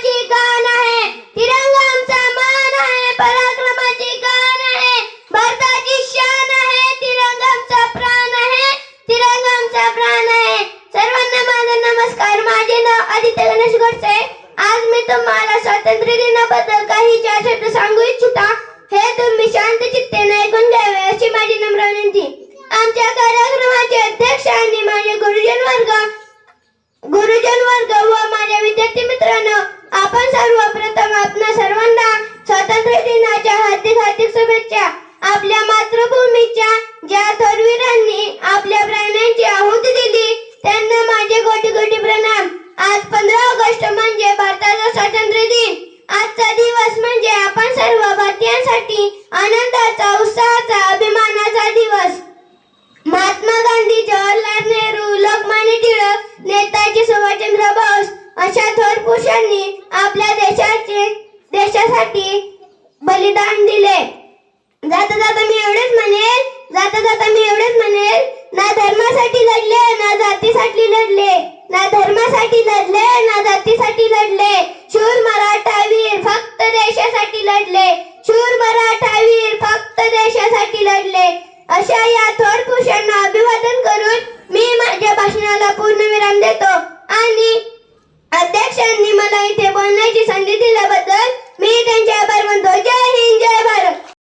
पराक्रमाची गान आहे, तिरंगा आमचा मान आहे, पराक्रमाची गान आहे, भारताची शान आहे, तिरंगा आमचा प्राण आहे, तिरंगा आमचा प्राण आहे. सर्वांना माझा नमस्कार. माझे नाव आदित्य गणेश गोडसे. आज मी तुम्हाला स्वातंत्र्य दिनाबद्दल काही चार शब्द सांगू इच्छिता. हे तुम्ही शांत चित्तेने ऐकून घ्यावे अशी माझी नम्र विनंती. आमच्या कार्यक्रमाचे अध्यक्ष आणि माझे गुरुजन वर्ग व माझ्या विद्यार्थी मित्रांनो, आपण सर्वप्रथम आपणा सर्वांना स्वातंत्र्य दिनाच्या हार्दिक हार्दिक शुभेच्छा. आपल्या मातृभूमीच्या ज्या थोरवीरांनी आपल्या प्राणांची आहुती दिली त्यांना माझे कोटी कोटी प्रणाम. आज 15 ऑगस्ट म्हणजे भारताचा स्वातंत्र्य दिन. आजचा दिवस म्हणजे आपण सर्व भारतीयांसाठी आनंदाचा, उत्साहाचा, अभिमानाचा दिवस. महात्मा गांधी, जवाहरलाल नेहरू, लोकमान्य टिळक, नेताजी सुभाषचंद्र बोस अशा थोर पुरुषांनी आपल्या देशासाठी बलिदान दिले. जाता जाता मी एवढेच म्हणेल, ना धर्मासाठी लढले, ना जातीसाठी लढले, ना धर्मासाठी लढले, ना जातीसाठी लढले. शूर मराठा वीर फक्त देशासाठी लढले, शूर मराठा वीर फक्त देशासाठी लढले. अशा या थोर पुरुषांना अभिवादन करून मी माझ्या भाषणाला पूर्णविराम देतो आणि अध्यक्षांनी मला इथे बोलण्याची संधी दिल्याबद्दल मी त्यांचे आभार मानतो. जय हिंद, जय भारत.